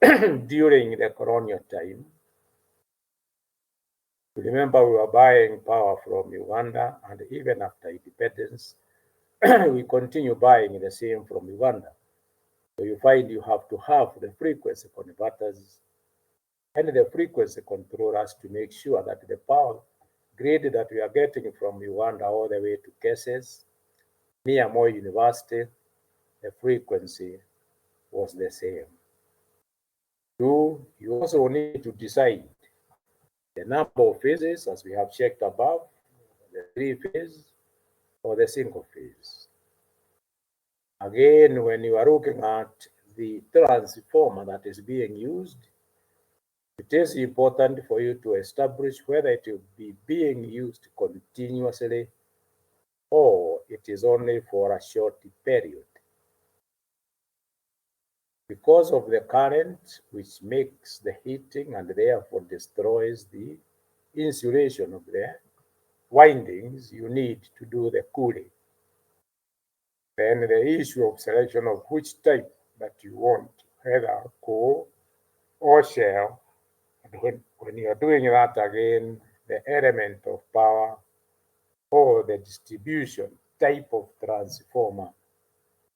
during the colonial time. Remember, we were buying power from Uganda, and even after independence, we continue buying the same from Uganda. So you find you have to have the frequency converters and the frequency controllers to make sure that the power grid that we are getting from Uganda all the way to cases near Moi University, the frequency was the same. Two, you also need to decide the number of phases, as we have checked above, the 3-phase or the single phase. Again, when you are looking at the transformer that is being used, it is important for you to establish whether it will be being used continuously or it is only for a short period. Because of the current, which makes the heating and therefore destroys the insulation of the windings, you need to do the cooling. Then the issue of selection of which type that you want, whether core or shell. And when you are doing that again, the element of power or the distribution type of transformer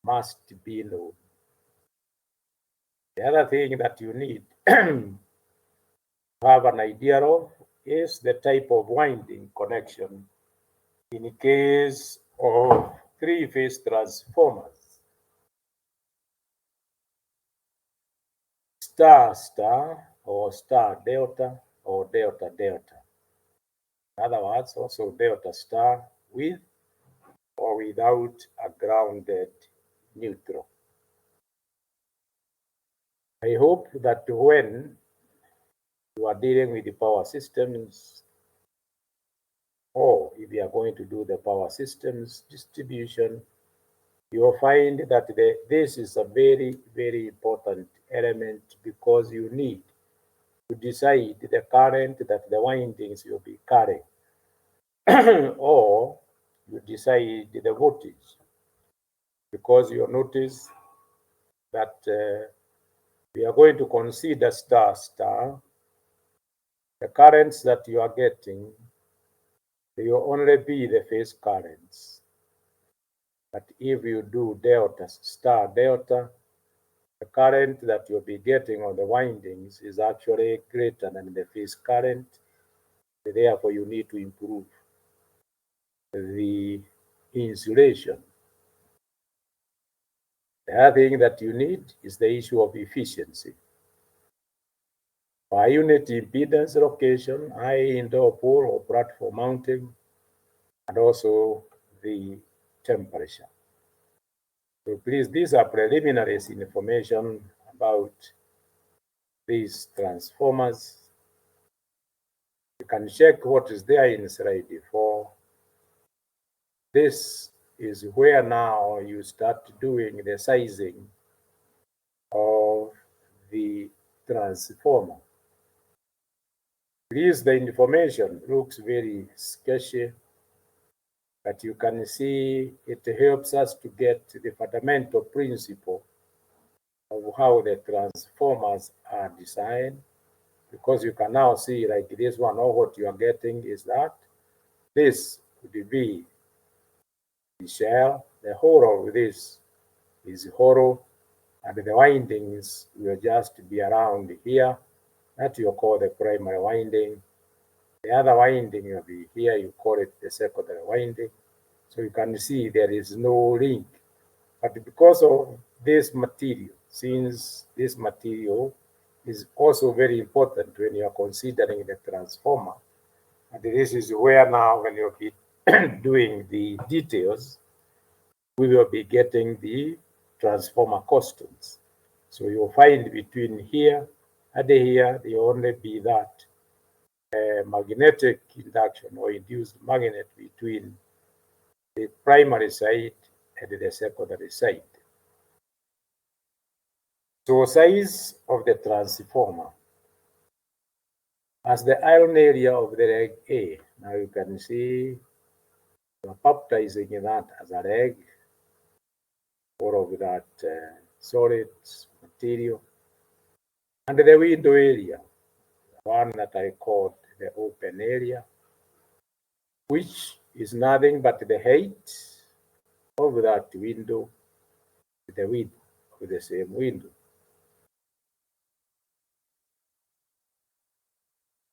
must be known. The other thing that you need to have an idea of is the type of winding connection in case of 3-phase transformers. Star star or star delta or delta delta. In other words, also delta star with or without a grounded neutral. I hope that when you are dealing with the power systems, or if you are going to do the power systems distribution, you will find that this is a very, very important element because you need to decide the current that the windings will be carrying, or you decide the voltage, because you'll notice that we are going to consider star star. The currents that you are getting, they will only be the phase currents. But if you do delta star delta, the current that you'll be getting on the windings is actually greater than the phase current. Therefore, you need to improve the insulation. The other thing that you need is the issue of efficiency. By unit impedance location, high indoor pole or platform mounting, and also the temperature. So please, these are preliminary information about these transformers. You can check what is there in slide 4. This is where now you start doing the sizing of the transformer. Please, the information looks very sketchy, but you can see it helps us to get the fundamental principle of how the transformers are designed, because you can now see, like this one, all what you are getting is that this would be the shell, the whole of this is hollow, and the windings will just be around here. That you call the primary winding. The other winding will be here, you call it the secondary winding. So you can see there is no link. But because of this material, since this material is also very important when you are considering the transformer, and this is where now when you'll be doing the details, we will be getting the transformer constants. So you'll find between here and here, there will only be that magnetic induction or induced magnet between the primary side and the secondary side. So size of the transformer. As the iron area of the leg A, now you can see we're baptizing that as a leg, all of that solid material. And the window area, one that I called the open area, which is nothing but the height of that window, the width of the same window.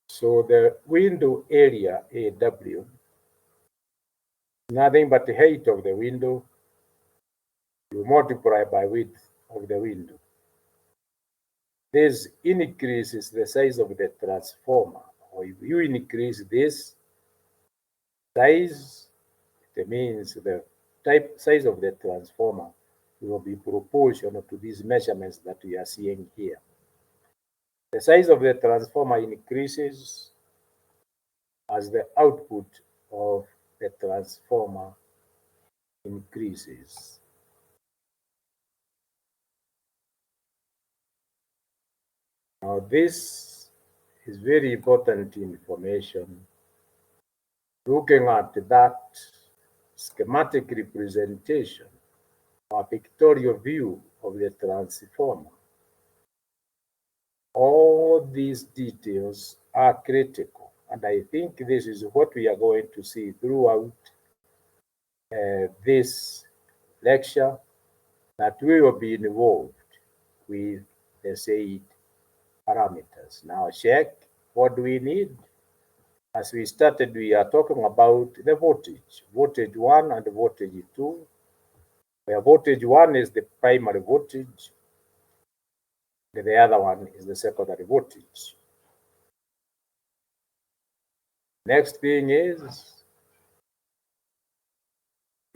So the window area, AW, nothing but the height of the window, you multiply by width of the window. This increases the size of the transformer. Or if you increase this size, it means the size of the transformer will be proportional to these measurements that we are seeing here. The size of the transformer increases as the output of the transformer increases. Now this is very important information. Looking at that schematic representation or pictorial view of the transformer, all these details are critical, and I think this is what we are going to see throughout this lecture, that we will be involved with the said parameters. Now check, what do we need? As we started, we are talking about the voltage 1 and voltage 2, where voltage 1 is the primary voltage, and the other one is the secondary voltage. Next thing is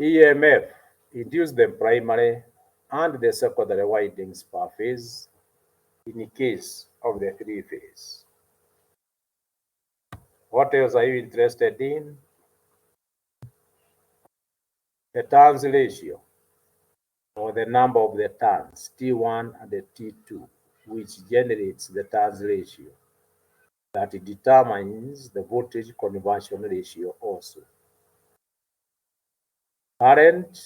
EMF, induce the primary and the secondary windings per phase in case of the three-phase. What else are you interested in? The turns ratio, or the number of the turns, T1 and the T2, which generates the turns ratio that determines the voltage conversion ratio also. Current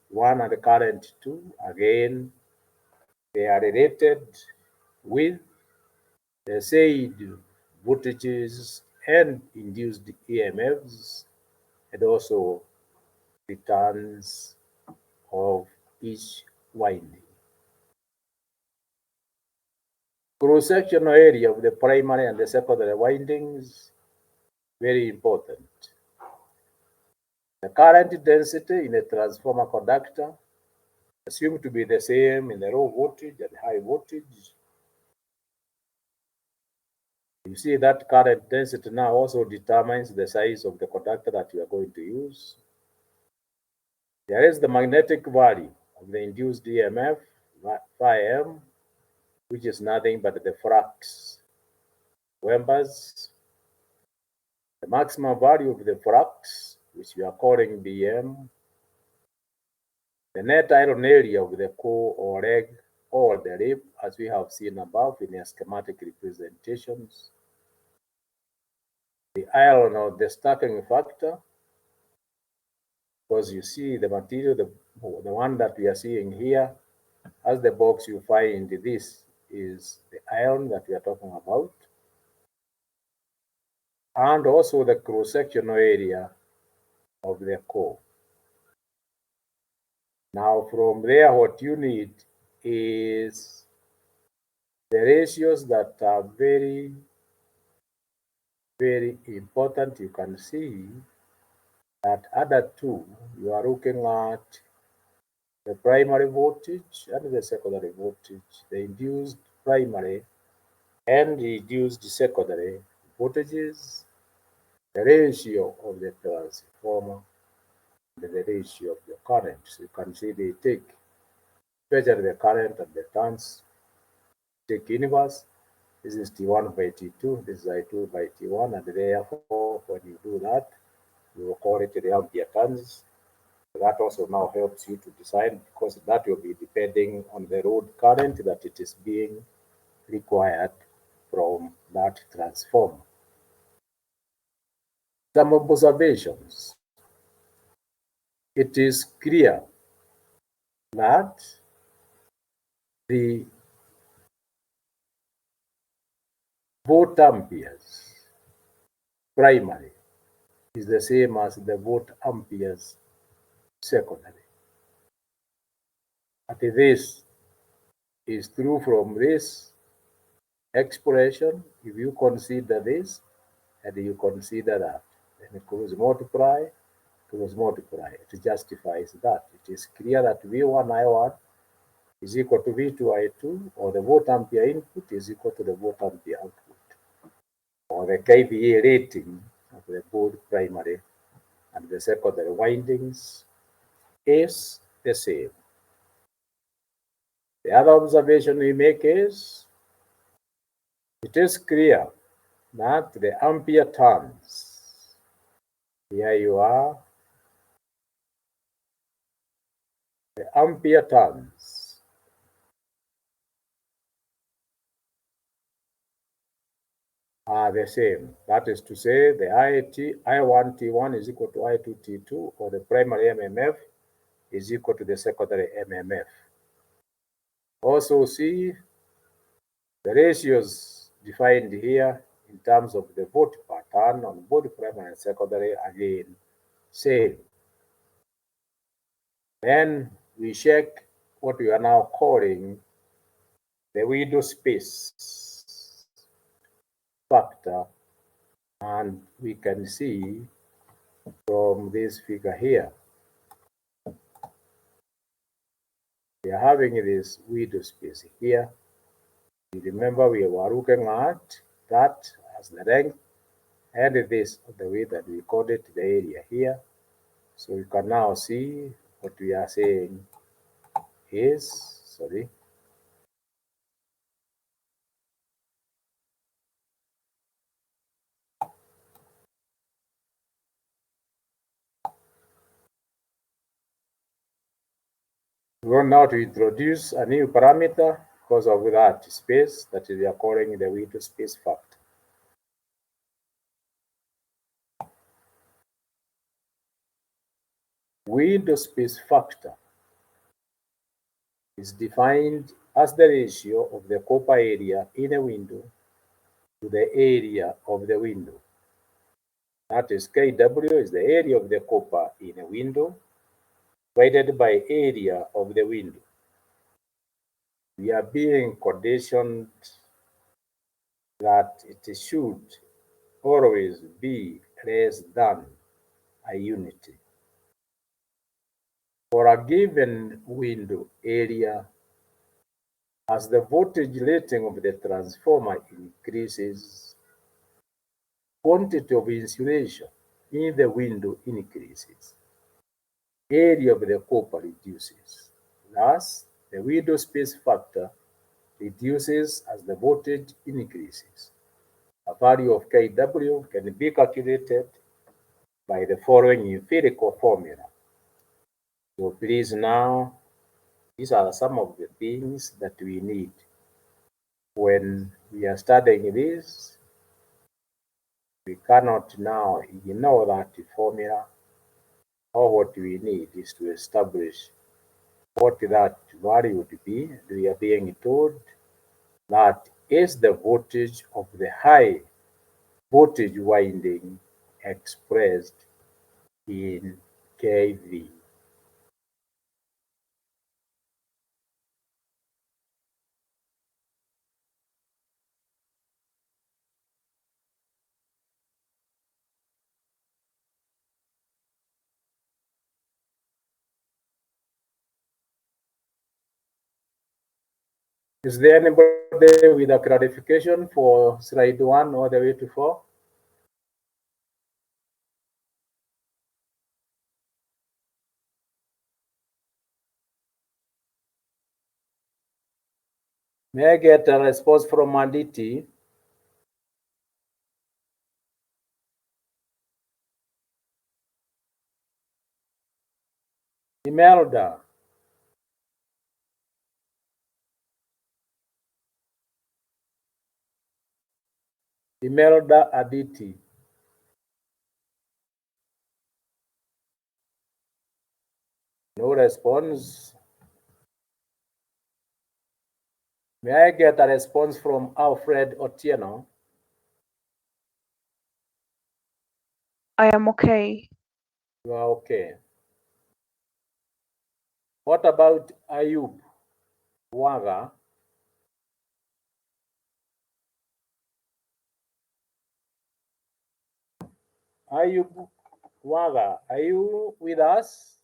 1 and current 2, again, they are related with the said voltages and induced EMFs, and also the turns of each winding. Cross-sectional area of the primary and the secondary windings, very important. The current density in a transformer conductor assumed to be the same in the low voltage and high voltage. You see that current density now also determines the size of the conductor that you are going to use. There is the magnetic value of the induced EMF, phi m, which is nothing but the flux members. The maximum value of the flux, which we are calling Bm. The net iron area of the core or leg or the rib, as we have seen above in the schematic representations. The iron or the stacking factor, because you see the material, the one that we are seeing here, as the box you find, this is the iron that we are talking about. And also the cross-sectional area of the core. Now from there, what you need is the ratios that are very, very important. You can see that other two, you are looking at the primary voltage and the secondary voltage, the induced primary and the induced secondary voltages, the ratio of the transformer, and the ratio of the current. So you can see they take, especially the current and the turns, take inverse. This is T1 by T2, this is I2 by T1, and therefore when you do that, you will call it the ampere turns. That also now helps you to decide, because that will be depending on the load current that it is being required from that transformer. Some observations. It is clear that the Volt amperes primary is the same as the volt amperes secondary. And this is true from this expression. If you consider this and you consider that, then it goes multiply, it justifies that. It is clear that V1 I1 is equal to V2 I2, or the volt ampere input is equal to the volt ampere output, or the kVA rating of the both primary and the secondary windings is the same. The other observation we make is it is clear that the ampere turns, here you are, the ampere turns are the same. That is to say, the I1 T1 is equal to I2 T2, or the primary MMF is equal to the secondary MMF. Also see the ratios defined here in terms of the volt per turn on both primary and secondary, again, same. Then we check what we are now calling the window space factor, and we can see from this figure here, we are having this window space here. You remember we were looking at that as the length, and this the way that we called it the area here. So you can now see what we are saying is, sorry, we want now to introduce a new parameter because of that space that we are calling the window space factor. Window space factor is defined as the ratio of the copper area in a window to the area of the window. That is, Kw is the area of the copper in a window divided by area of the window. We are being conditioned that it should always be less than a unity. For a given window area, as the voltage rating of the transformer increases, quantity of insulation in the window increases. Area of the copper reduces. Thus, the window space factor reduces as the voltage increases. A value of Kw can be calculated by the following empirical formula. So please now, these are some of the things that we need when we are studying this. We cannot now ignore that formula. All what we need is to establish what that value would be. We are being told that is the voltage of the high voltage winding expressed in kV. Is there anybody with a clarification for slide 1 all the way to 4? May I get a response from Manditi? Imelda. Imelda Aditi. No response. May I get a response from Alfred Otieno? I am okay. You are okay. What about Ayub Waga? Ayub Waga, are you with us?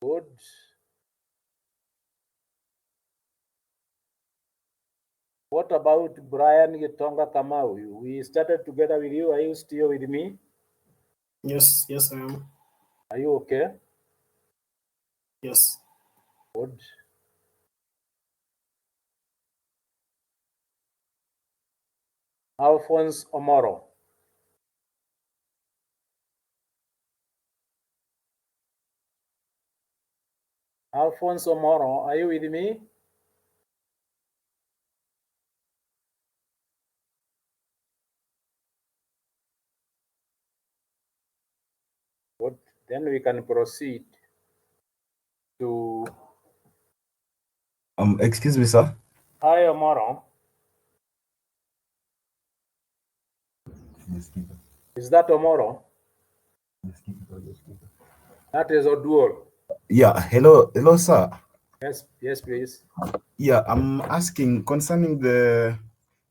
Good. What about Brian Gitonga Kamau? We started together with you. Are you still with me? Yes, I am. Are you okay? Yes. Good. Alphonse Omoro. Alphonse Omoro, are you with me? Good. Then we can proceed to. Excuse me, sir. Hi, Omoro. Is that Omoro? That is Oduor. Yeah, hello, sir. Yes, please. Yeah, I'm asking concerning the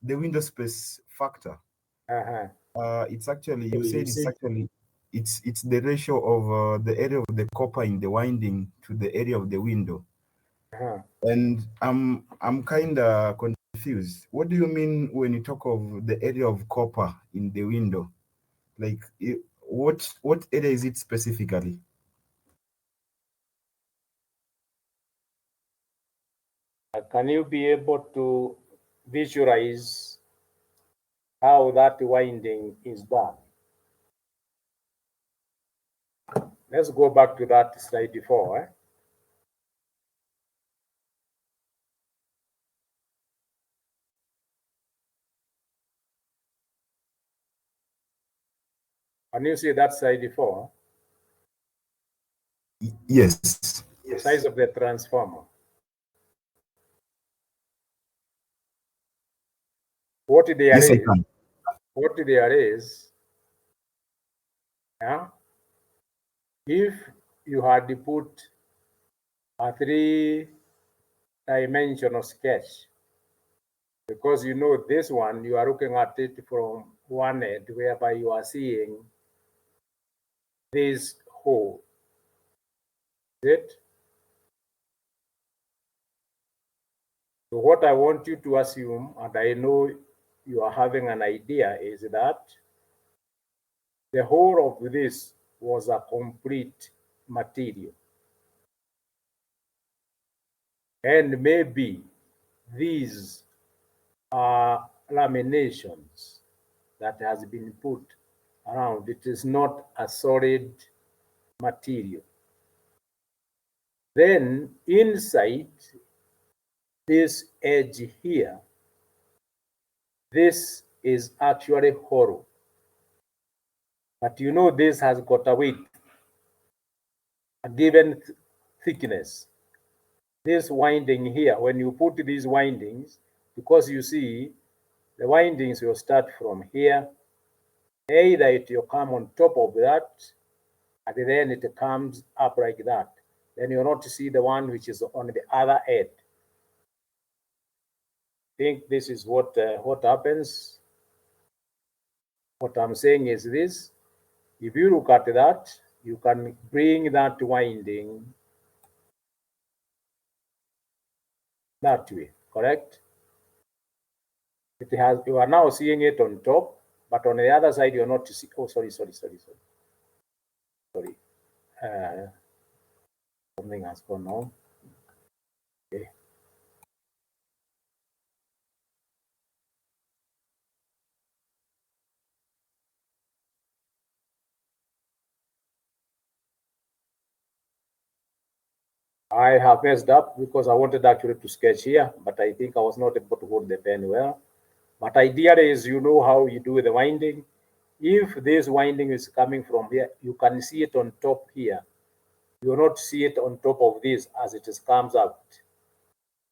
window space factor. It's actually, you said it's actually it's the ratio of the area of the copper in the winding to the area of the window. And I'm kind of confused. What do you mean when you talk of the area of copper in the window? Like, what area is it specifically? Can you be able to visualize how that winding is done? Let's go back to that slide before. Can you see that slide before? Yes. The size of the transformer. What there Yes, is, I can. what there is, if you had to put a 3-dimensional sketch, because you know this one, you are looking at it from one end, whereby you are seeing this hole. It. So what I want you to assume, and I know you are having an idea, is that the whole of this was a complete material. And maybe these are laminations that has been put around. It is not a solid material. Then inside this edge here, this is actually hollow. But you know this has got a width, a given thickness. This winding here, when you put these windings, because you see the windings will start from here, either it will come on top of that, and then it comes up like that. Then you'll not see the one which is on the other end. I think this is what happens. What I'm saying is this: if you look at that, you can bring that winding that way, correct? It has, you are now seeing it on top, but on the other side you're not see. Oh, sorry. Something has gone on. Okay. I have messed up because I wanted actually to sketch here, but I think I was not able to hold the pen well. But idea is, you know how you do the winding. If this winding is coming from here, you can see it on top here. You will not see it on top of this as it is comes out.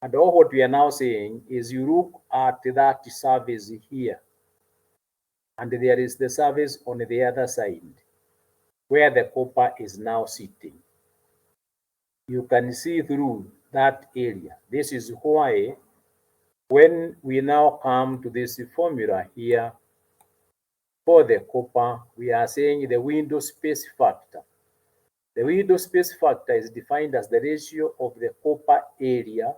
And all what we are now saying is you look at that surface here, and there is the surface on the other side where the copper is now sitting. You can see through that area. This is why when we now come to this formula here for the copper, we are saying the window space factor. The window space factor is defined as the ratio of the copper area.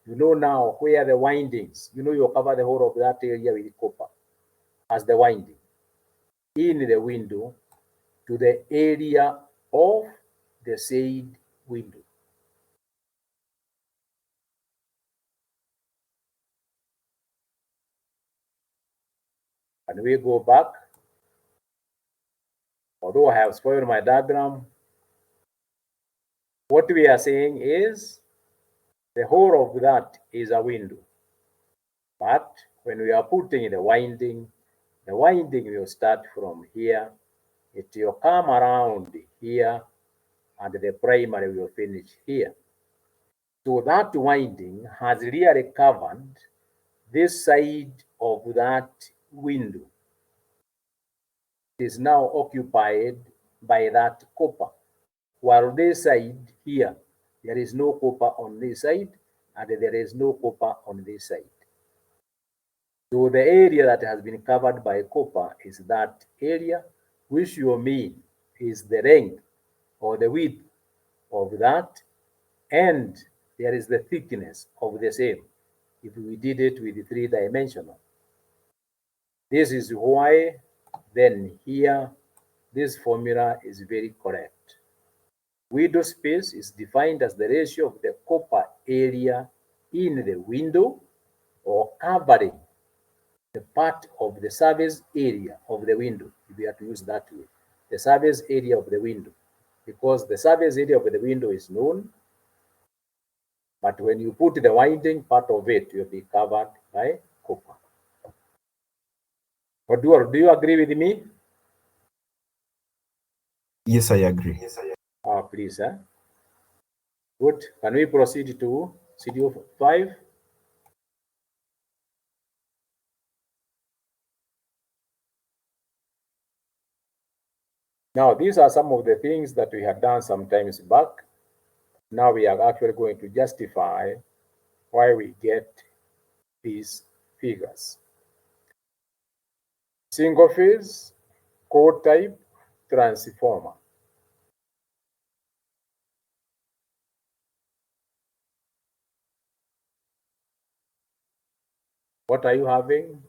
You know now where the windings, you cover the whole of that area with copper as the winding in the window to the area of the said window. And we go back. Although I have spoiled my diagram, what we are saying is the whole of that is a window. But when we are putting the winding will start from here. It will come around here, and the primary will finish here. So that winding has really covered this side of that window. It is now occupied by that copper, while this side here, there is no copper on this side, and there is no copper on this side. So the area that has been covered by copper is that area, which you mean is the length or the width of that, and there is the thickness of the same if we did it with the three-dimensional. This is why then here this formula is very correct. Window space is defined as the ratio of the copper area in the window or covering the part of the surface area of the window, if we have to use that way, the surface area of the window, because the surface area of the window is known, but when you put the winding, part of it will be covered by copper. But do you agree with me? Yes, I agree. Please, huh? Good. Can we proceed to CDO 5? Now, these are some of the things that we had done some times back. Now we are actually going to justify why we get these figures. Single phase, core type, transformer. What are you having?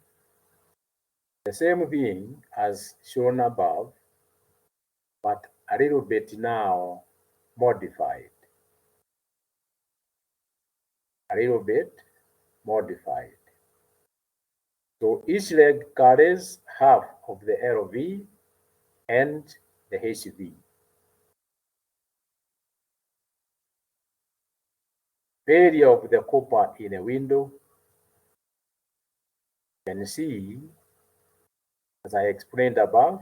The same thing as shown above, but a little bit now modified. A little bit modified. So each leg carries half of the LV and the HV. Area of the copper in a window, you can see, as I explained above,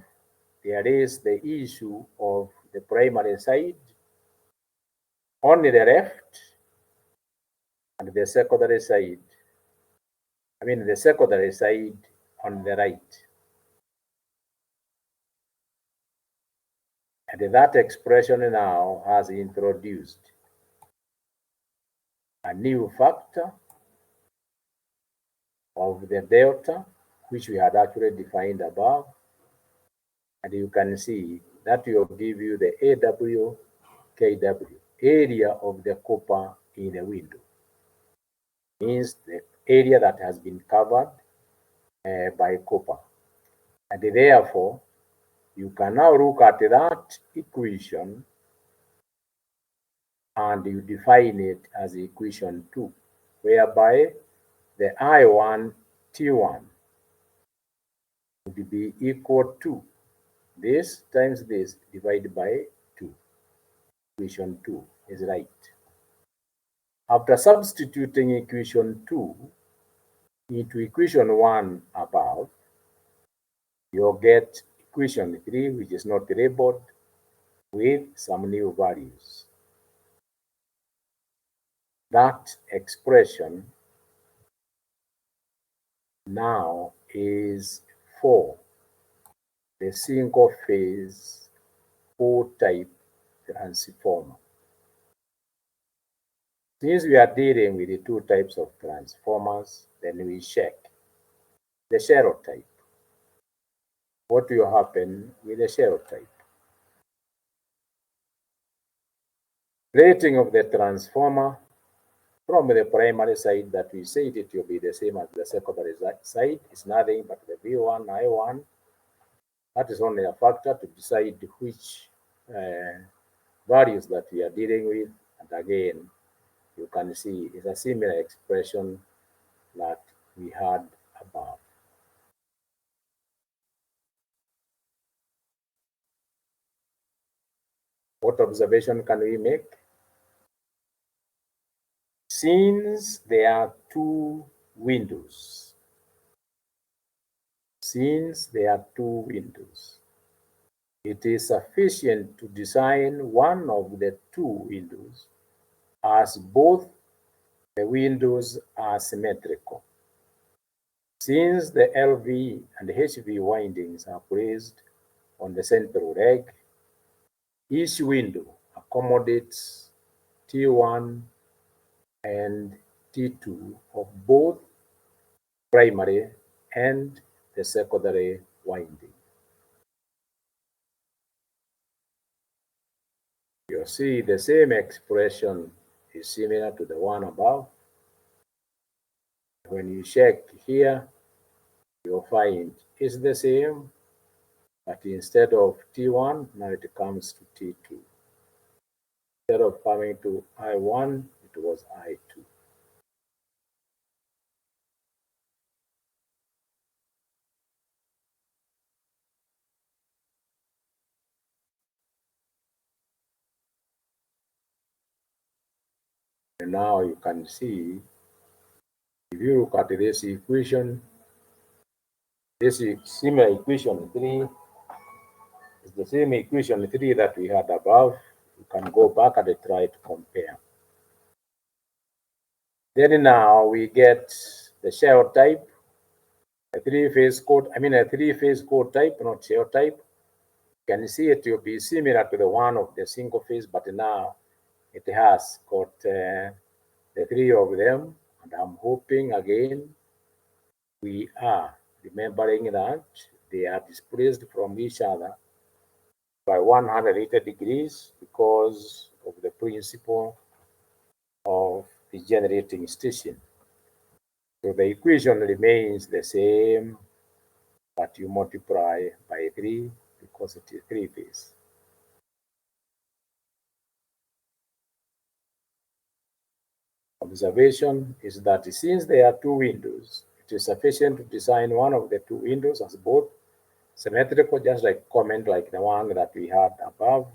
there is the issue of the primary side on the left and the secondary side. The secondary side on the right. And that expression now has introduced a new factor of the delta, which we had actually defined above. And you can see that will give you the AW, KW, area of the copper in a window. Means the area that has been covered by copper. And therefore, you can now look at that equation and you define it as equation 2, whereby the I1 T1 would be equal to this times this divided by 2. Equation 2 is right. After substituting equation 2 into equation 1 above, you'll get equation 3, which is not labeled, with some new values. that expression now is for the single phase 4-type transformer. Since we are dealing with the 2 types of transformers, then we check the zero type. What will happen with the zero type? Rating of the transformer from the primary side that we said it will be the same as the secondary side is nothing but the V1, I1. That is only a factor to decide which values that we are dealing with. And again, you can see it's a similar expression that we had above. What observation can we make? Since there are 2 windows, it is sufficient to design one of the 2 windows as both the windows are symmetrical. Since the LV and HV windings are placed on the central leg, each window accommodates T1 and T2 of both primary and the secondary winding. You see the same expression is similar to the one above. When you check here, you'll find it's the same, but instead of T1, now it comes to T2. Instead of coming to I1, it was I2. And now you can see, if you look at this equation, this is similar equation 3 is the same equation 3 that we had above. You can go back and try to compare. Then now we get the shell type, a 3-phase code, a 3-phase code type, not shell type. You can see it will be similar to the one of the single phase, but now it has got the 3 of them. And I'm hoping again we are remembering that they are displaced from each other by 180 degrees because of the principle of the generating station. So the equation remains the same, but you multiply by 3 because it is 3-phase. Observation is that since there are 2 windows, it is sufficient to design one of the 2 windows as both symmetrical, just like comment like the one that we had above.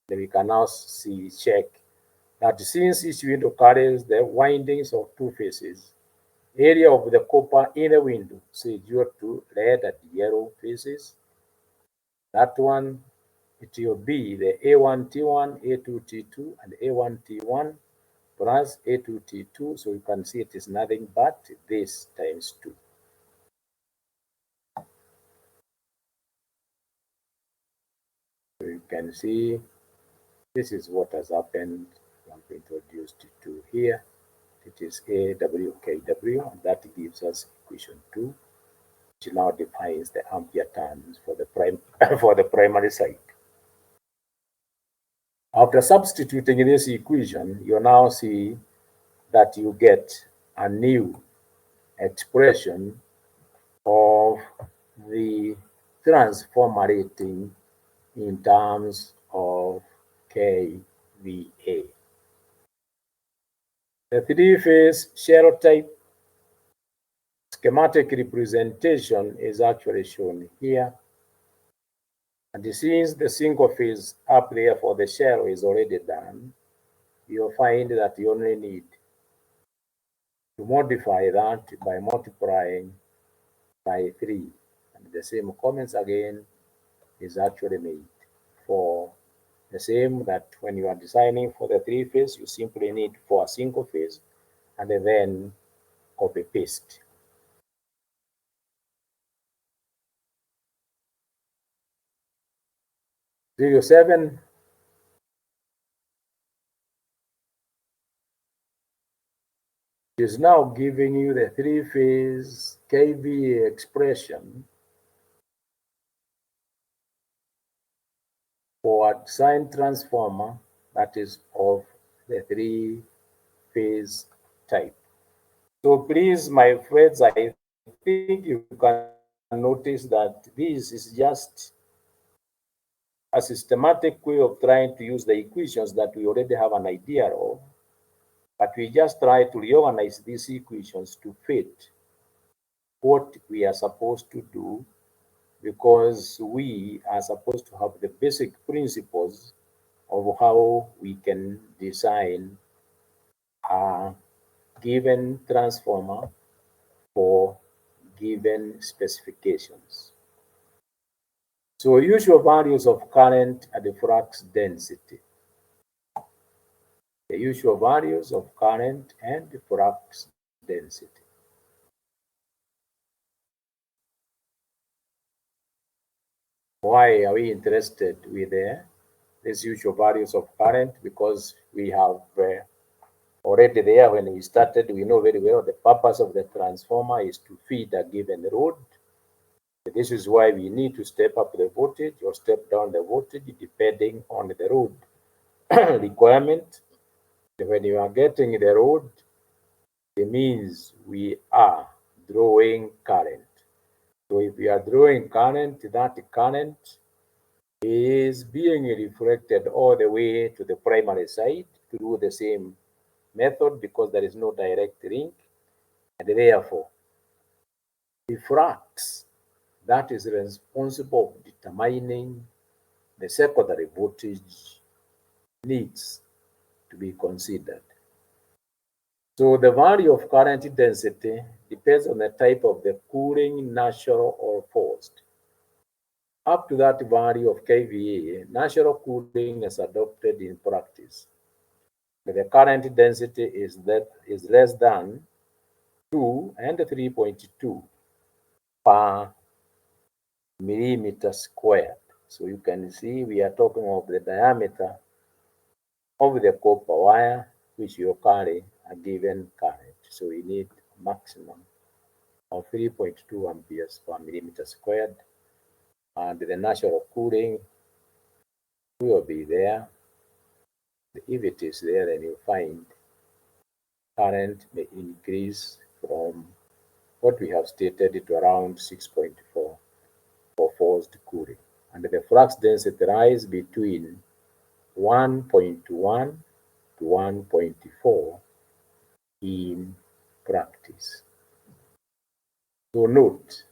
Then we can now check that since each window carries the windings of 2 phases, area of the copper in the window, say due to red and yellow phases, that one, it will be the A1T1, A2T2, and A1T1 plus A2T2. So you can see it is nothing but this times 2. So you can see this is what has happened. I'm introduced to here. It is AWKW, and that gives us equation 2, which now defines the ampere turns for the for the primary side. After substituting in this equation, you now see that you get a new expression of the transformer rating in terms of kVA. The 3-phase shell type schematic representation is actually shown here. And since the single phase up there for the shell is already done, you'll find that you only need to modify that by multiplying by 3. And the same comments again is actually made for The same that when you are designing for the 3-phase, you simply need for a single phase and then copy paste. Video 7 is now giving you the 3-phase kVA expression for a design transformer that is of the 3-phase type. So please, my friends, I think you can notice that this is just a systematic way of trying to use the equations that we already have an idea of, but we just try to reorganize these equations to fit what we are supposed to do, because we are supposed to have the basic principles of how we can design a given transformer for given specifications. So usual values of current and the flux density. The usual values of current and the flux density. Why are we interested with these usual values of current? Because we have already there when we started, we know very well the purpose of the transformer is to feed a given load. This is why we need to step up the voltage or step down the voltage depending on the load requirement. When you are getting the load, it means we are drawing current. So if we are drawing current, that current is being reflected all the way to the primary side to do the same method, because there is no direct link, and therefore the flux that is responsible for determining the secondary voltage needs to be considered. So the value of current density depends on the type of the cooling, natural or forced. Up to that value of kVA, natural cooling is adopted in practice. The current density is less than 2 and 3.2 per millimeter squared. So you can see we are talking of the diameter of the copper wire which you carry a given current. So we need a maximum of 3.2 amperes per millimeter squared, and the natural cooling will be there. If it is there, then you find current may increase from what we have stated to around 6.4 for forced cooling, and the flux density rise between 1.1 to 1.4 in practice. So note,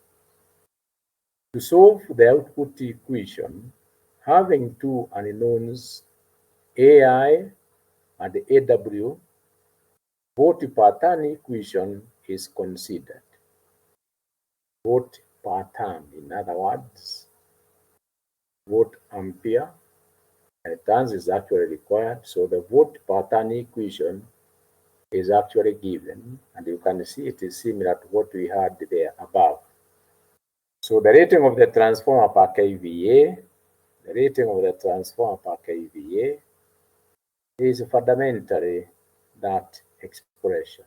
to solve the output equation, having two unknowns, AI and AW, volt per turn equation is considered. Volt per turn, in other words, volt ampere turns is actually required. So the volt per turn equation is actually given, and you can see it is similar to what we had there above. So the rating of the transformer per kVA, is fundamentally that expression,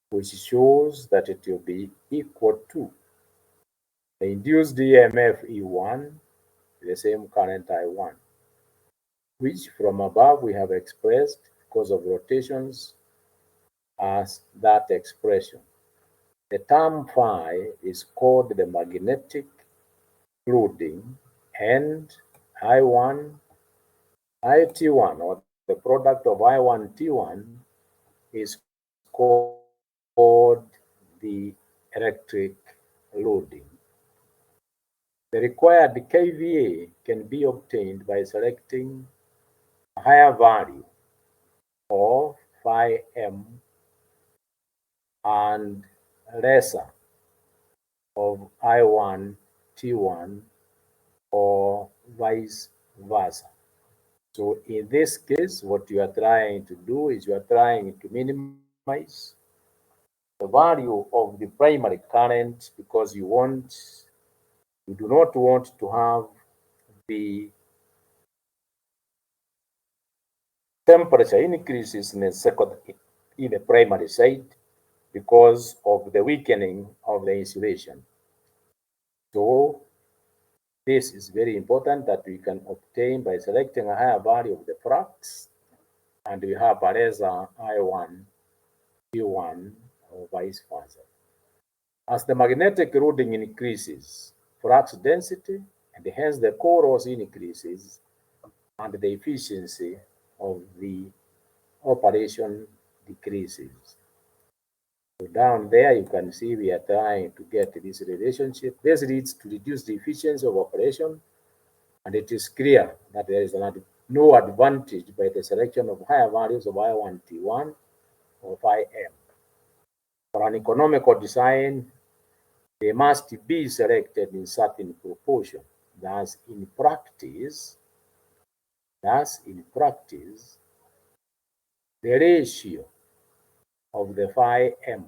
which shows that it will be equal to the induced EMF E1, the same current I1, which from above we have expressed because of rotations as that expression. The term phi is called the magnetic loading, and I1, IT1, or the product of I1, T1, is called the electric loading. The required kVA can be obtained by selecting a higher value of phi m and lesser of I1, T1, or vice versa. So in this case, what you are trying to do is you are trying to minimize the value of the primary current because you do not want to have the temperature increases in the primary side because of the weakening of the insulation. So this is very important that we can obtain by selecting a higher value of the flux, and we have a lesser I1, Q1, or vice versa. As the magnetic loading increases, flux density, and hence the core loss increases, and the efficiency of the operation decreases. So down there, you can see we are trying to get this relationship. This leads to reduce the efficiency of operation, and it is clear that there is no advantage by the selection of higher values of I1, T1, or phi m. For an economical design, they must be selected in certain proportion. Thus, in practice, the ratio of the phi m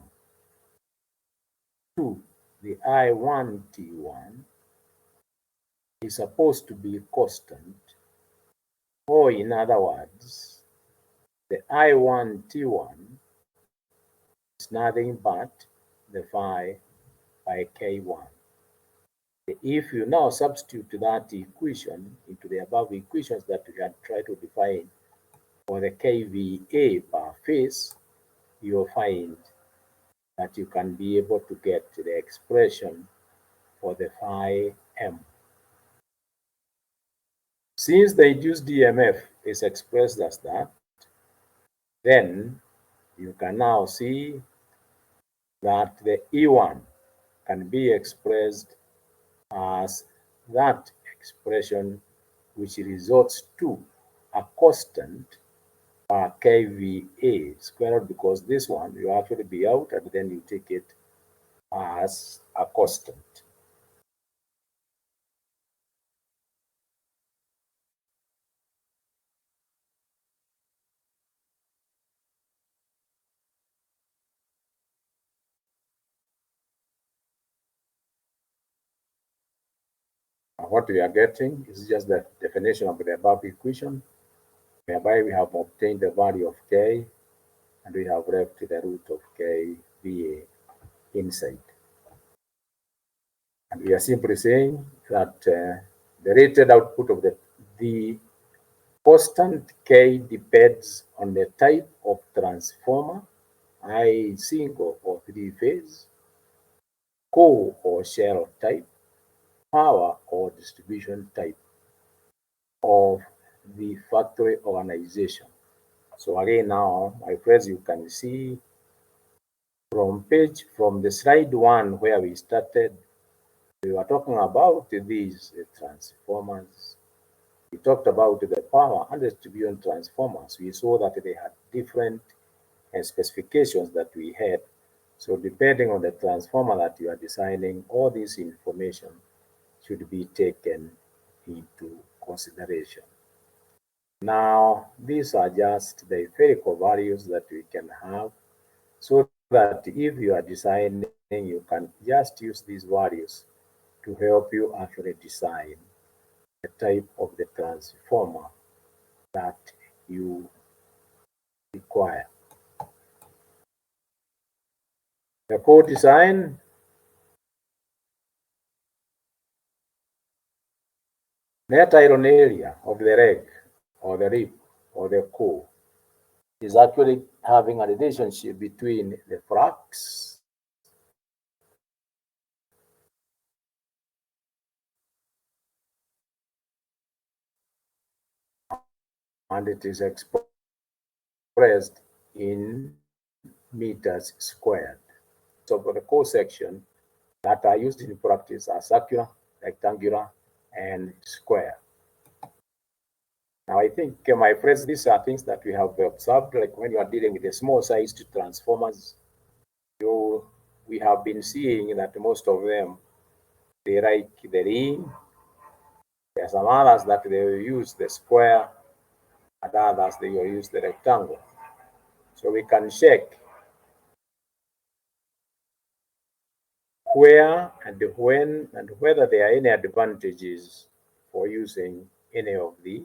to the I1 T1 is supposed to be constant, or in other words, the I1 T1 is nothing but the phi by K1. If you now substitute that equation into the above equations that we had tried to define for the kVA per phase, you'll find that you can be able to get the expression for the phi m. Since the induced EMF is expressed as that, then you can now see that the E1 can be expressed as that expression which results to a constant per kVA squared, because this one you actually be out and then you take it as a constant. What we are getting is just the definition of the above equation, whereby we have obtained the value of K and we have left the root of K VA inside. And we are simply saying that the rated output of the constant K depends on the type of transformer, I single or three phase, core or shell type, power or distribution type of the factory organization. So again, now, my friends, you can see from the slide one where we started, we were talking about these transformers. We talked about the power and distribution transformers. We saw that they had different specifications that we had. So depending on the transformer that you are designing, all this information should be taken into consideration. Now, these are just the empirical values that we can have, so that if you are designing, you can just use these values to help you actually design the type of the transformer that you require. The core design, net iron area of the leg or the rib or the core is actually having a relationship between the flux and it is expressed in meters squared. So for the core section that are used in practice are circular, rectangular, and square. Now I think, my friends, these are things that we have observed, like when you are dealing with the small sized transformers, we have been seeing that most of them, they like the ring There are some others that they will use the square, and others they will use the rectangle. So we can check where and when and whether there are any advantages for using any of the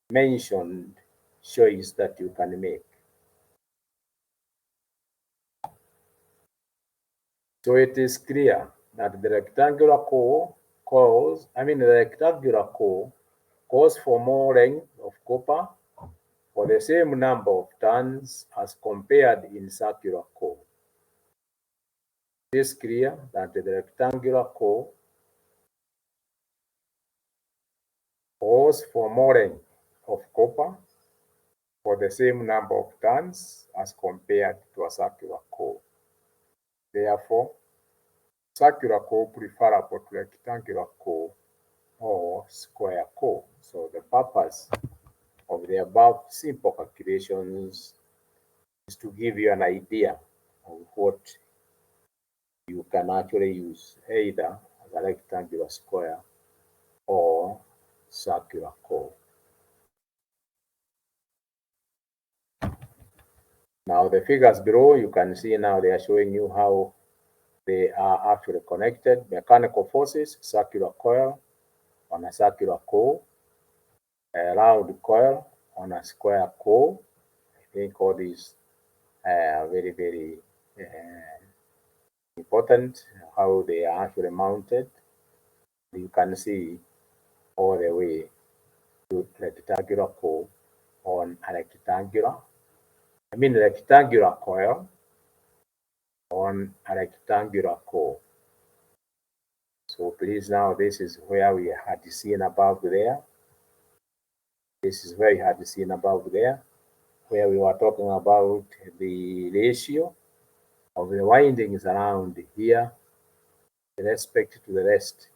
mentioned choice that you can make. So it is clear that the rectangular core calls for more length of copper for the same number of turns as compared in circular core. It is clear that the rectangular core calls for more length of copper for the same number of turns as compared to a circular core. Therefore, circular core preferable to rectangular core or square core. So the purpose of the above simple calculations is to give you an idea of what you can actually use, either as a rectangular square or circular core. Now the figures below, you can see now they are showing you how they are actually connected. Mechanical forces, circular coil on a circular core, a round coil on a square core. I think all these are very, very important, how they are actually mounted. You can see all the way to rectangular core on a rectangular coil on a rectangular core. So please, now this is where we had seen above there. This is where we had seen above there, where we were talking about the ratio of the windings around here with respect to the rest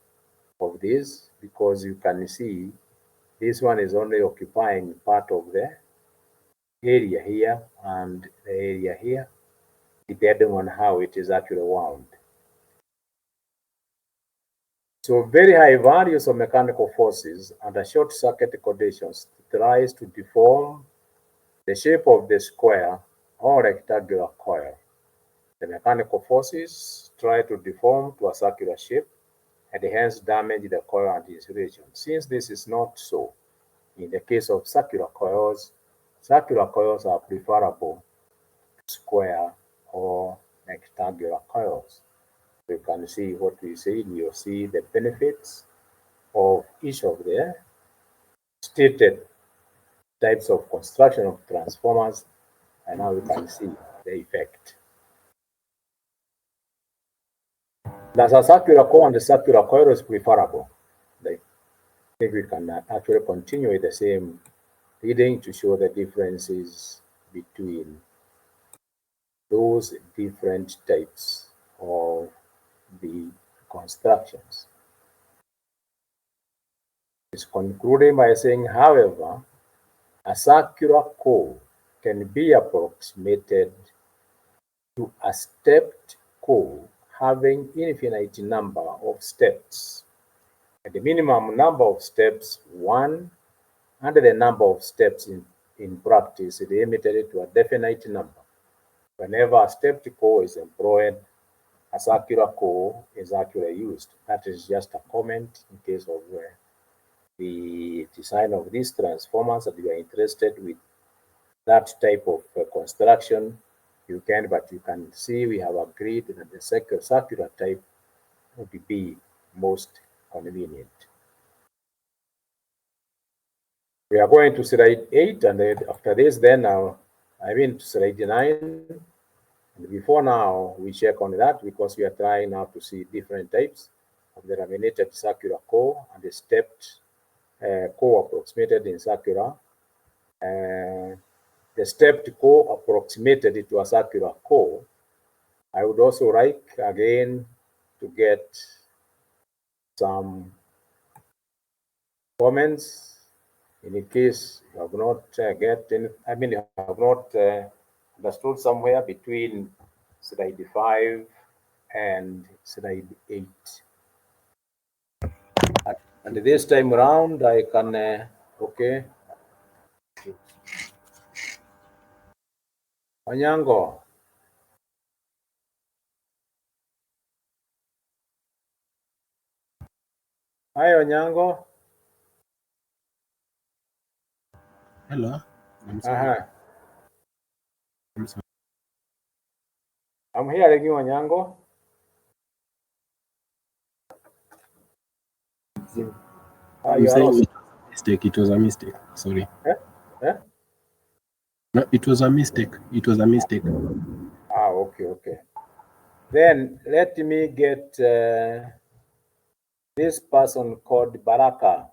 of this, because you can see this one is only occupying part of the area here and the area here, depending on how it is actually wound. So very high values of mechanical forces under short circuit conditions tries to deform the shape of the square or rectangular coil. The mechanical forces try to deform to a circular shape and hence damage the coil and insulation. Since this is not so, in the case of circular coils are preferable to square or rectangular coils. You can see what we see. You see the benefits of each of the stated types of construction of transformers, and now you can see the effect. Thus, a circular core and the circular coil is preferable. I think we can actually continue with the same reading to show the differences between those different types of the constructions. It's concluding by saying, however, a circular core can be approximated to a stepped core having infinite number of steps. And the minimum number of steps 1, and the number of steps in practice is limited to a definite number. Whenever a stepped core is employed, a circular core is actually used. That is just a comment in case of the design of these transformers, that you are interested with that type of construction, you can, but you can see we have agreed that the circular type would be most convenient. We are going to slide 8, and then after this, then now I mean to slide 9. And before now, we check on that because we are trying now to see different types of the laminated circular core and the stepped core approximated in circular. The stepped core approximated to a circular core. I would also like again to get some comments in case you have not you have not understood somewhere between slide 5 and slide 8. And this time around, I can, okay. Onyango. Hi, Onyango. Hello. I'm sorry. I'm sorry. I'm hearing you, Onyango. I'm saying it was a mistake. It was a mistake. Sorry. No, it was a mistake. It was a mistake. Okay. Then let me get this person called Baraka.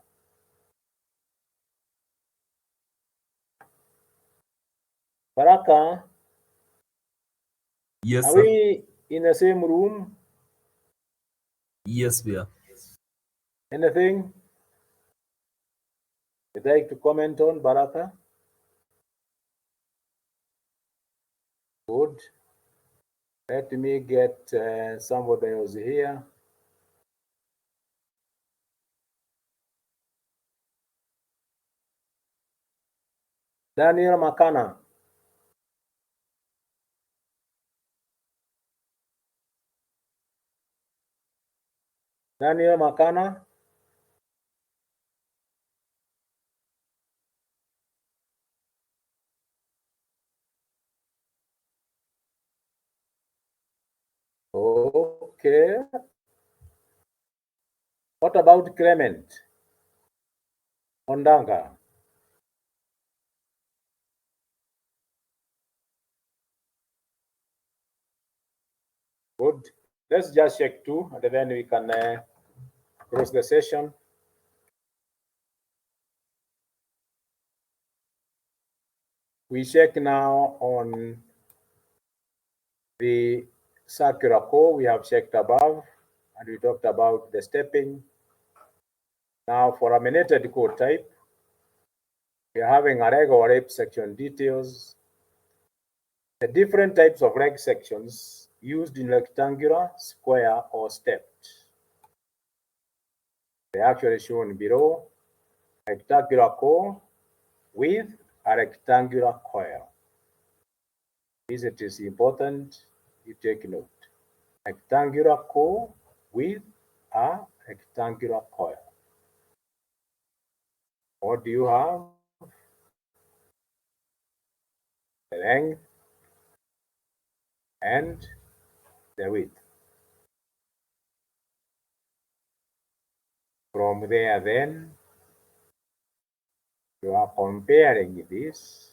Baraka, Yes, are sir. we in the same room? Yes, we are. Anything you'd like to comment on, Baraka? Good. Let me get somebody else here. Daniel Makana. Daniel Makana. Okay. What about Clement Ondanga? Good. Let's just check two, and then we can close the session. We check now on the circular core we have checked above, and we talked about the stepping. Now for laminated core type, we are having a reg or rep section details. The different types of reg sections used in rectangular, square, or stepped. They're actually shown below. Rectangular core with a rectangular coil. This it is important you take note. Rectangular core with a rectangular coil. What do you have? The length and the width. From there then, you are comparing this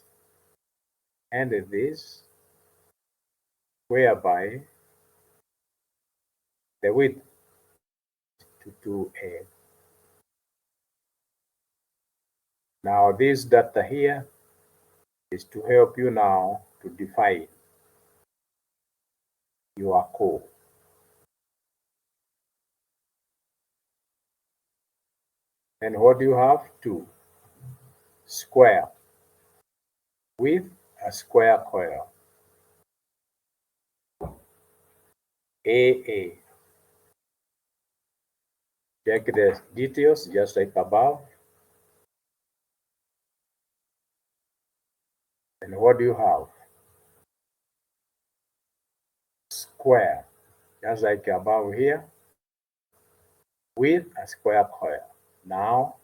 and this, whereby the width to 2a. Now this data here is to help you now to define your core. And what do you have? 2 square with a square coil. AA. Check the details just like above. And what do you have? Square, just like above here, with a square coil. Now,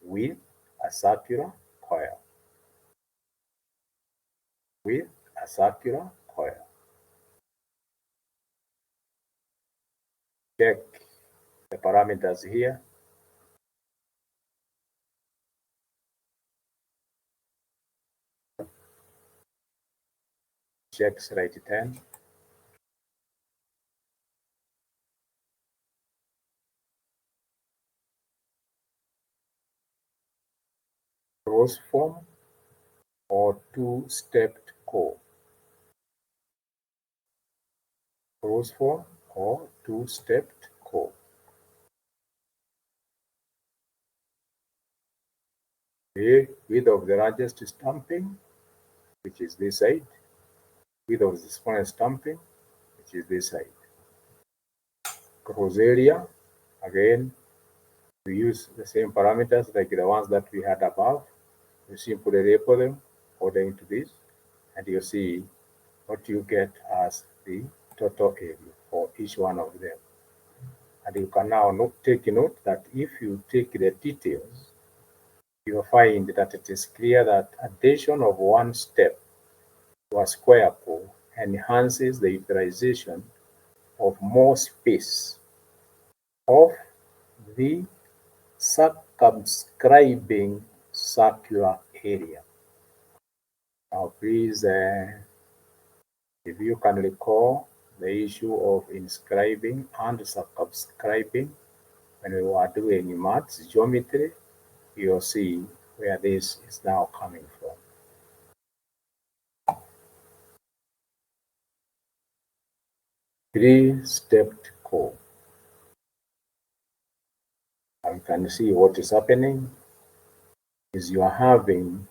with a circular coil. With a circular coil. Check the parameters here. Check slide 10. Cross form or two-stepped core. Cross form or two-stepped core. The width of the largest stamping, which is this side. Width of the smallest stamping, which is this side. Cross area, again, We use the same parameters like the ones that we had above. You simply label them according to this, and you see what you get as the total area for each one of them. And you can now take note that if you take the details, you will find that it is clear that addition of one step to a square pool enhances the utilization of more space of the circumscribing circular area. Now, please, if you can recall the issue of inscribing and circumscribing when we were doing maths, geometry, you'll see where this is now coming from. Three-stepped core. And you can see what is happening is you are having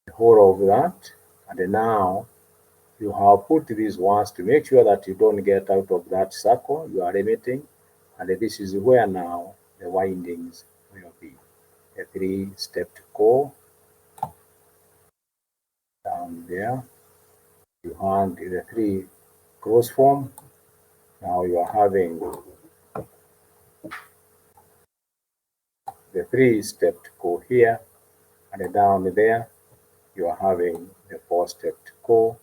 the whole of that, and now you have put these ones to make sure that you don't get out of that circle you are limiting, and this is where now the windings will be. A three-stepped core down there. You have the three cross form. Now you are having the three-stepped core here, and down there you are having the four-stepped core.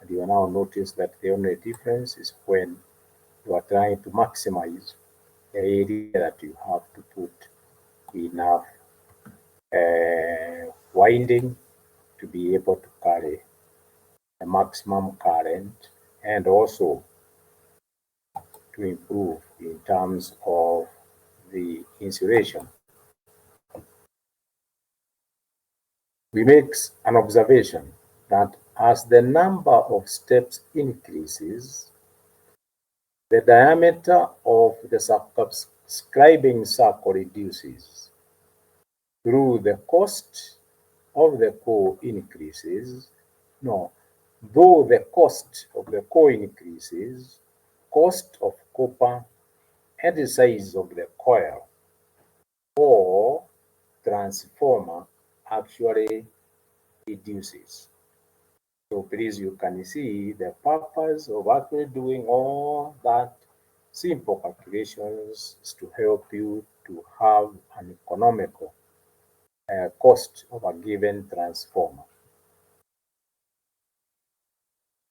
And you will now notice that the only difference is when you are trying to maximize the area that you have to put enough winding to be able to carry the maximum current, and also to improve in terms of the insulation. We make an observation that as the number of steps increases, the diameter of the circumscribing circle reduces. Through the cost of the core increases, though the cost of the core increases, cost of copper and the size of the coil or transformer actually reduces. So please, you can see the purpose of actually doing all that simple calculations is to help you to have an economical cost of a given transformer.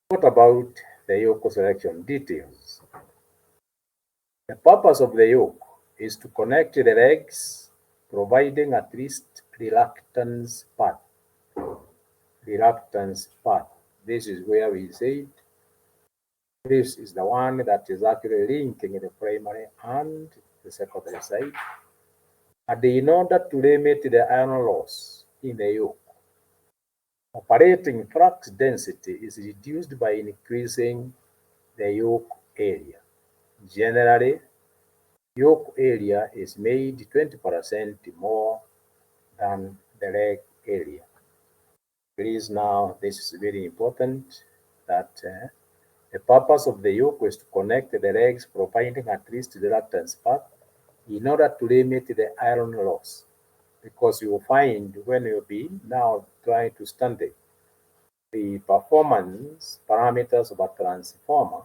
What about the yoke selection details? The purpose of the yoke is to connect the legs, providing at least reluctance path. Reluctance path. This is where we said this is the one that is actually linking the primary and the secondary side. And in order to limit the iron loss in the yoke, operating flux density is reduced by increasing the yoke area. Generally, yoke area is made 20% more than the leg area. Please, now this is very important that the purpose of the yoke is to connect the legs, providing at least the reluctance path in order to limit the iron loss. Because you will find when you'll be now trying to study the performance parameters of a transformer,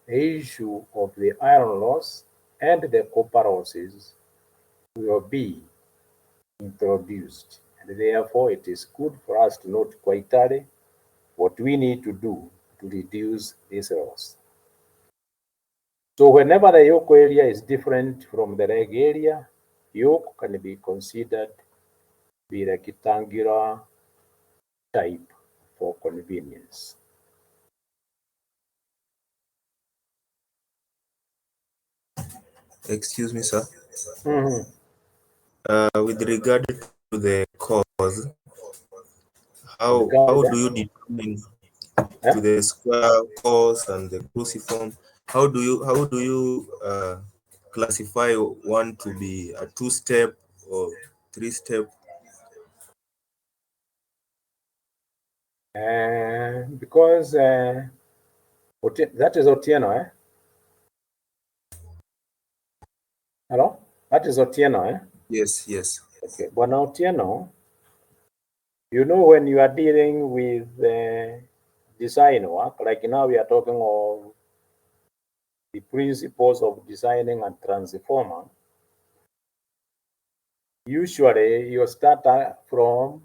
the issue of the iron loss and the copper losses will be introduced. And therefore, it is good for us to note quite early what we need to do to reduce this loss. So whenever the yoke area is different from the leg area, yoke can be considered to be rectangular type for convenience. Excuse me, sir. With regard to the cause, how do you determine to the square cause and the cruciform? How do you classify one to be a two-step or three-step? Because that is Otieno, eh? Hello? That is Otieno, eh? Yes, yes. Okay, Bwana Otieno, you know, when you are dealing with design work, like now we are talking of the principles of designing a transformer, usually you start from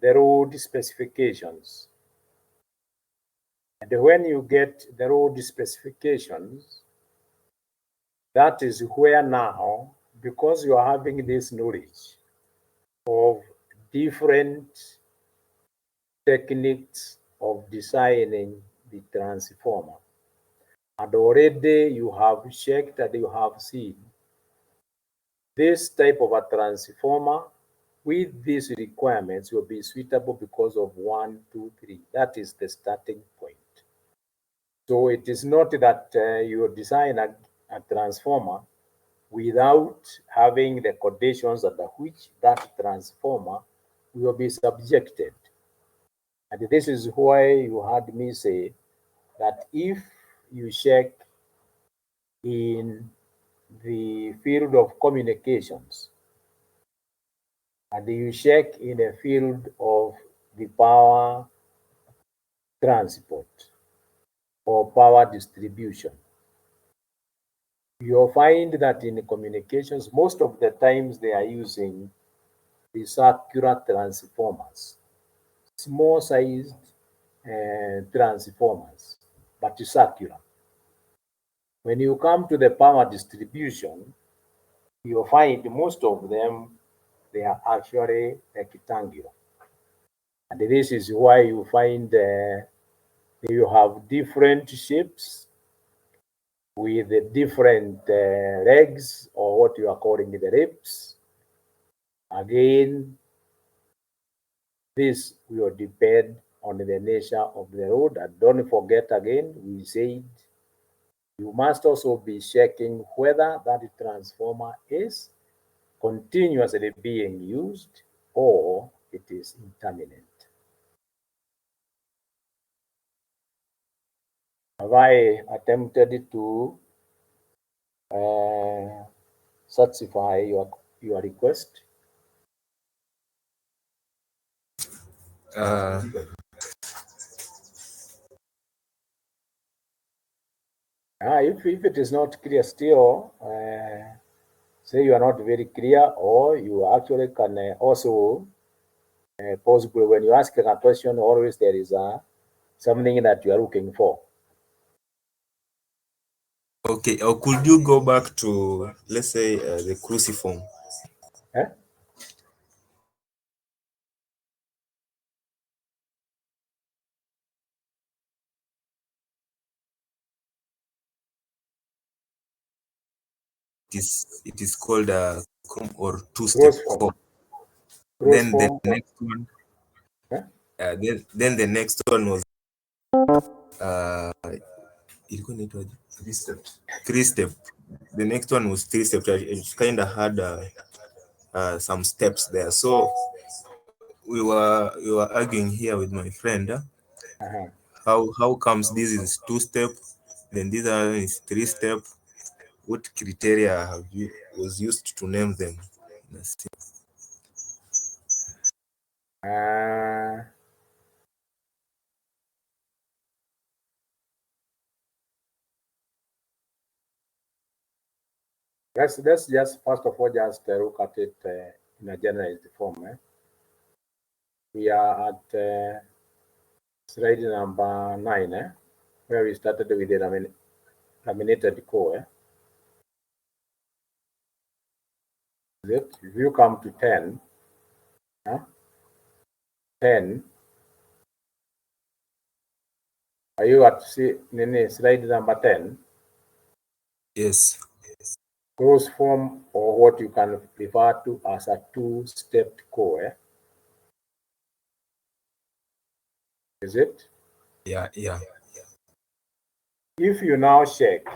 the road specifications. And when you get the road specifications, that is where now, because you are having this knowledge of different techniques of designing the transformer, and already you have checked and you have seen this type of a transformer with these requirements will be suitable because of 1, 2, 3. That is the starting point. So it is not that you design a transformer without having the conditions under which that transformer will be subjected. And this is why you heard me say that if you check in the field of communications and you check in the field of the power transport or power distribution, you'll find that in communications, most of the times they are using the circular transformers, small sized transformers, but circular. When you come to the power distribution, you'll find most of them, they are actually rectangular. And this is why you find you have different shapes with the different legs, or what you are calling the ribs. Again, this will depend on the nature of the road. And don't forget again, we said you must also be checking whether that transformer is continuously being used or it is intermittent. Have I attempted to satisfy your request? If it is not clear still, say you are not very clear, or you actually can also possibly when you ask a question, always there is something that you are looking for. Okay, or could you go back to, let's say, the cruciform? Eh? It is called a or two-step form. Then the next one, then the next one was three-step. The next one was three-step. It kind of had some steps there. So we were arguing here with my friend. How comes this is two-step, then this one is three-step? What criteria was used to name them? Let's just first of all just look at it in a generalized form. We are at slide number 9, where we started with the laminated core. If you come to 10, 10, are you at slide number 10? Yes. Cross form, or what you can refer to as a two-stepped core. Is it? Yeah. If you now check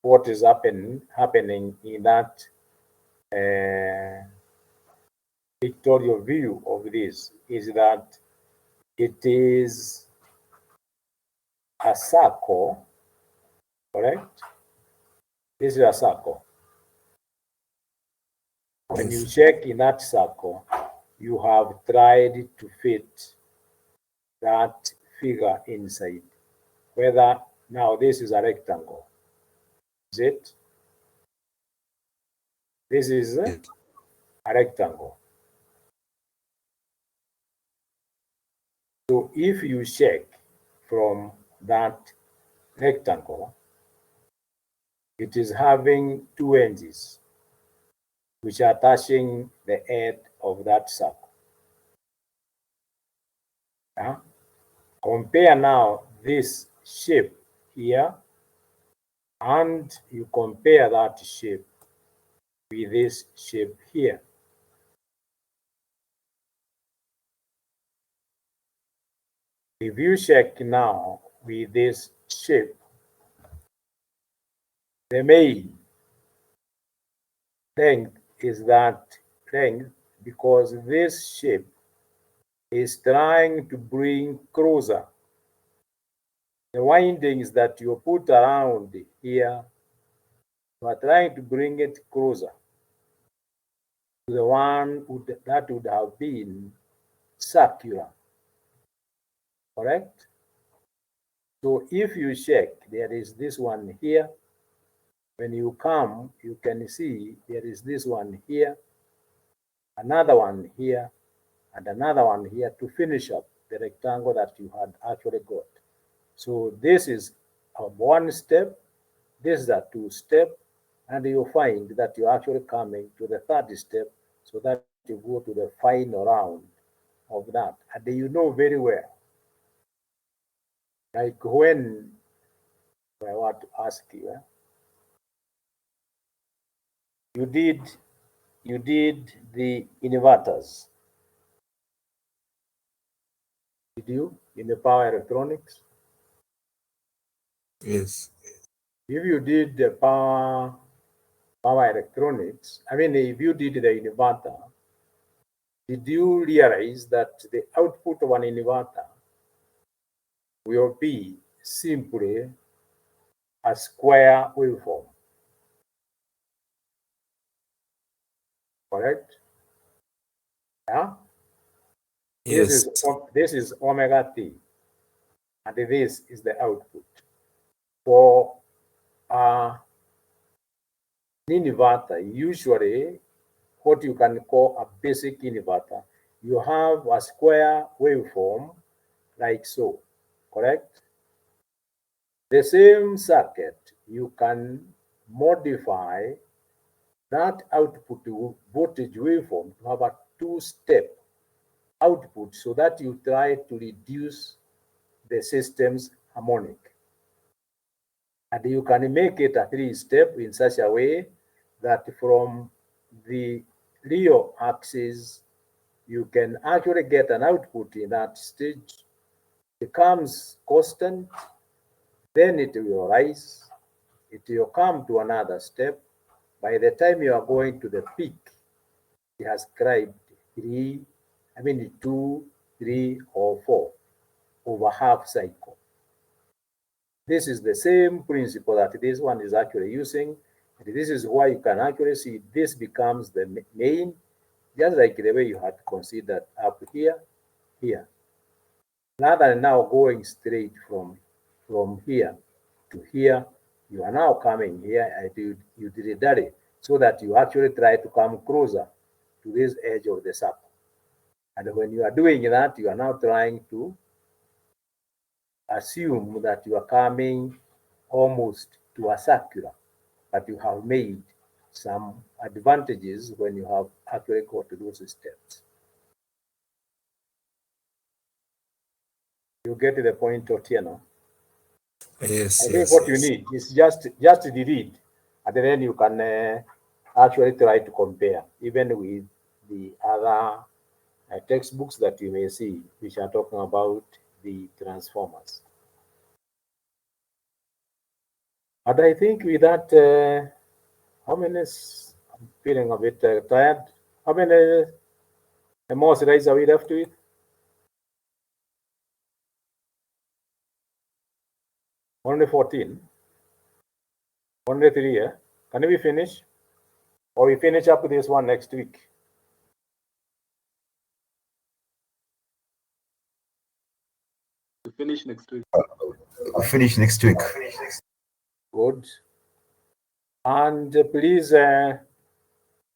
what is happening in that pictorial view of this, is that it is a circle, correct? This is a circle. When you check in that circle, you have tried to fit that figure inside. Whether now this is a rectangle, is it? This is a rectangle. So if you check from that rectangle, it is having two edges which are touching the edge of that circle. Compare now this shape here and you compare that shape with this shape here. If you check now with this shape, the main length is that length because this shape is trying to bring closer the windings that you put around here. You are trying to bring it closer to the one that would have been circular, correct? So if you check, there is this one here. When you come, you can see there is this one here, another one here, and another one here to finish up the rectangle that you had actually got. So this is a one step, this is a two step, and you find that you're actually coming to the third step so that you go to the final round of that. And you know very well, like when I want to ask you, you did the inverters. Did you in the power electronics? Yes. If you did the power electronics, I mean, if you did the inverter, did you realize that the output of an inverter will be simply a square waveform? Correct? Yeah? Yes. This is omega t, and this is the output. For an inverter, usually what you can call a basic inverter, you have a square waveform like so, correct? The same circuit, you can modify that output voltage waveform to have a two-step output so that you try to reduce the system's harmonic. And you can make it a three-step in such a way that from the real axis, you can actually get an output in that stage. It becomes constant, then it will rise, it will come to another step. By the time you are going to the peak, it has described 2, 3, or 4 over half cycle. This is the same principle that this one is actually using. And this is why you can actually see this becomes the main, just like the way you had considered up here, here. Rather than now going straight from here to here, you are now coming here and you did it that so that you actually try to come closer to this edge of the circle. And when you are doing that, you are now trying to assume that you are coming almost to a circular, but you have made some advantages when you have actually got to those steps. You get to the point, Otieno? Yes. I think what you need is just delete, and then you can actually try to compare, even with the other textbooks that you may see, which are talking about the transformers. And I think with that, how many? I'm feeling a bit tired. How many more slides are we left with? Only 14. Only 3. Can we finish? Or we finish up this one next week? We finish next week. We'll finish next week. Good. And please, I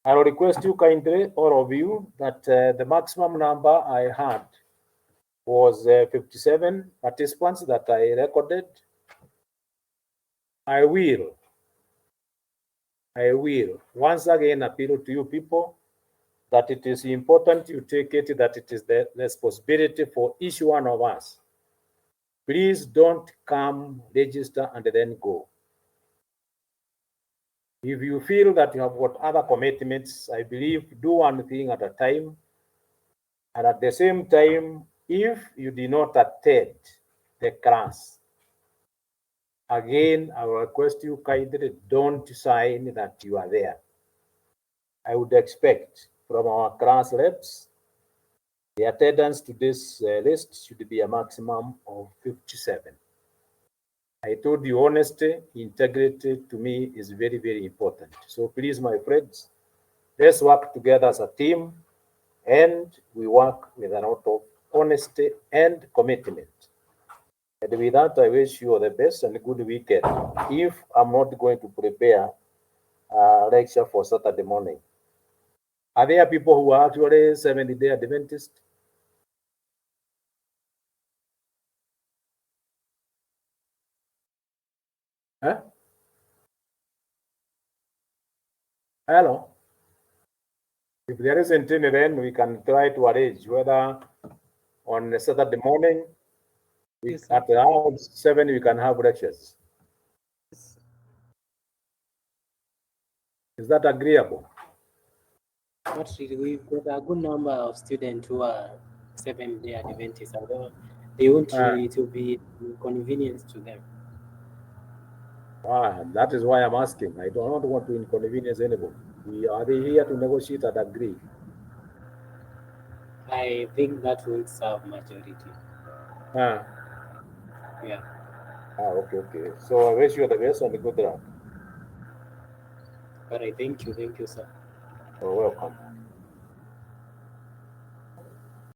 will request you kindly, all of you, that the maximum number I had was 57 participants that I recorded. I will once again appeal to you people that it is important you take it that it is the responsibility for each one of us. Please don't come, register, and then go. If you feel that you have got other commitments, I believe do one thing at a time. And at the same time, if you did not attend the class, again, I will request you kindly don't sign that you are there. I would expect from our class reps, the attendance to this list should be a maximum of 57. I told you honesty, integrity to me is very, very important. So please, my friends, let's work together as a team and we work with a lot of honesty and commitment. And with that, I wish you all the best and a good weekend. If I'm not going to prepare a lecture for Saturday morning, are there people who are actually Seventh-day Adventists? Huh? Hello? If there isn't any, then we can try to arrange whether on Saturday morning, at around 7, we can have lectures. Is that agreeable? Not really. We've got a good number of students who are Seventh-day Adventists, although they won't really, it will be inconvenience to them. That is why I'm asking. I do not want to inconvenience anybody. Are they here to negotiate and agree? I think that will serve majority. Yeah. Okay. So I wish you the best and good luck. All right, thank you, sir. You're welcome.